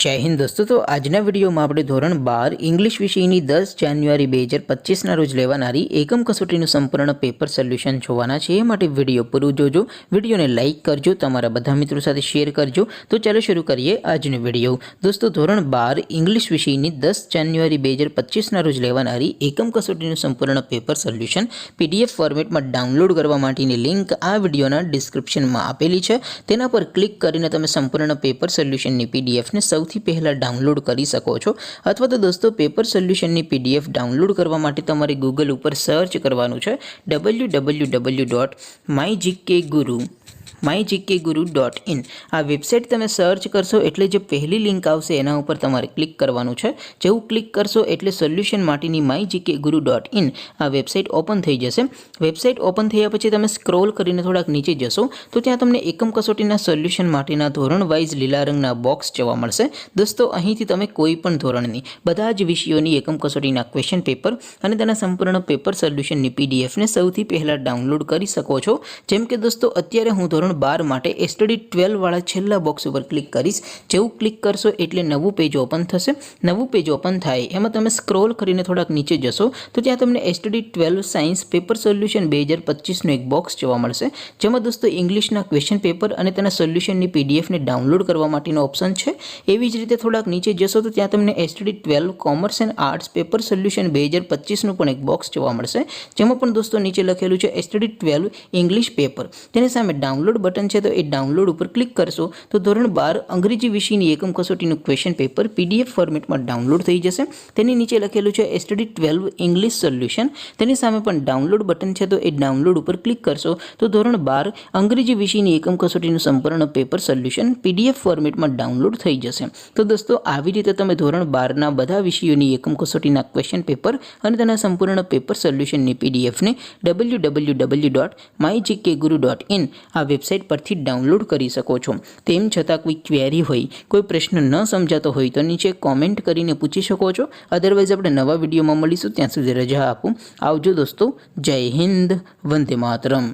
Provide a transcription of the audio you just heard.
जय हिंद दोस्तों। तो आजना वीडियो में આપણે ધોરણ 12 इंग्लिश વિષયની 10 જાન્યુઆરી 2025 રોજ લેવાનારી એકમ કસોટીનું સંપૂર્ણ પેપર સોલ્યુશન જોવાના છે। એ માટે વિડિયો પૂરું જોજો, વિડિયોને લાઈક કરજો, તમારા બધા મિત્રો સાથે શેર કરજો। તો ચાલો શરૂ કરીએ આજનો વિડિયો। દોસ્તો ધોરણ 12 इंग्लिश વિષયની 10 જાન્યુઆરી 2025 રોજ લેવાનારી એકમ કસોટીનું સંપૂર્ણ પેપર સોલ્યુશન પીડીએફ ફોર્મેટમાં ડાઉનલોડ કરવા માટેની લિંક આ વિડિયોના ડિસ્ક્રિપ્શનમાં આપેલી છે। તેના પર ક્લિક કરીને તમે સંપૂર્ણ પેપર સોલ્યુશનની પીડીએફને સૌથી पहला डाउनलॉड करी सको छो। अथवा तो दोस्तों पेपर सोल्यूशन ની पीडीएफ डाउनलॉड करवा माटे तमारे गूगल पर सर्च करवानुं छे www.mygkguru.in। आ वेबसाइट तमे सर्च करशो एटले जे पहली लिंक आवशे एना उपर तमारे क्लिक करवानुं छे। जेवुं क्लिक करशो एटले सोल्यूशन माटेनी mygkguru.in आ वेबसाइट ओपन थई जशे। वेबसाइट ओपन थया पछी तमे स्क्रॉल करीने थोड़ाक नीचे जशो तो त्यां तमने एकम कसोटीना सोल्यूशन माटेना धोरण वाइज लीला रंगना बॉक्स जोवा मळशे। दोस्तों અહીંથી તમે કોઈ પણ ધોરણની બધા જ વિષયોની એકમ કસોટીના ક્વેશ્ચન પેપર અને તેના સંપૂર્ણ પેપર સોલ્યુશનની પીડીએફ ને સૌથી પહેલા ડાઉનલોડ કરી શકો છો। જેમ કે દોસ્તો અત્યારે હું ધોરણ 12 માટે સ્ટડી 12 વાળા છેલ્લા બોક્સ ઉપર ક્લિક કરીશ। જેવું ક્લિક કરશો એટલે નવું પેજ ઓપન થશે। નવું પેજ ઓપન થાય એમાં તમે સ્ક્રોલ કરીને થોડાક નીચે જશો તો ત્યાં તમને સ્ટડી 12 સાયન્સ પેપર સોલ્યુશન 2025 નો એક બોક્સ જોવા મળશે। જેમાં દોસ્તો ઇંગ્લિશના ક્વેશ્ચન પેપર અને તેના સોલ્યુશનની પીડીએફ ને ડાઉનલોડ કરવા માટેનો ઓપ્શન છે। એવી જ રીતે થોડાક નીચે જશો તો ત્યાં તમને study 12 commerce and arts paper solution 2025 નું પણ એક બોક્સ જોવા મળશે। જેમાં પણ દોસ્તો નીચે લખેલું છે સ્ટડી 12 ઇંગ્લિશ પેપર। તેની સામે ડાઉનલોડ બટન છે તો એ ડાઉનલોડ ઉપર ક્લિક કરશો તો ધોરણ 12 અંગ્રેજી વિષયની એકમ કસોટીનું ક્વેશ્ચન પેપર પીડીએફ ફોર્મેટમાં ડાઉનલોડ થઈ જશે। તેની નીચે લખેલું છે સ્ટડી 12 ઇંગ્લિશ સોલ્યુશન। તેની સામે પણ ડાઉનલોડ બટન છે તો એ ડાઉનલોડ ઉપર ક્લિક કરશો તો ધોરણ 12 અંગ્રેજી વિષયની એકમ કસોટીનું સંપૂર્ણ પેપર સોલ્યુશન પીડીએફ ફોર્મેટમાં ડાઉનલોડ થઈ જશે। तो दोस्तों આવી રીતે તમે ધોરણ 12 ના બધા વિષયોની એકમ કસોટીના ક્વેશ્ચન પેપર અને તેના સંપૂર્ણ પેપર સોલ્યુશનની પીડીએફ ને www.mygkguru.in આ વેબસાઇટ પરથી ડાઉનલોડ કરી શકો છો। તેમ છતાં કોઈ ક્વેરી હોય, કોઈ પ્રશ્ન ન સમજાતો હોય તો નીચે કોમેન્ટ કરીને પૂછી શકો છો। અધરવાઇઝ આપણે નવા વિડીયોમાં મળીશું, ત્યાં સુધી રજા આપો। આવજો દોસ્તો। જય હિન્દ, વંદે માતરમ।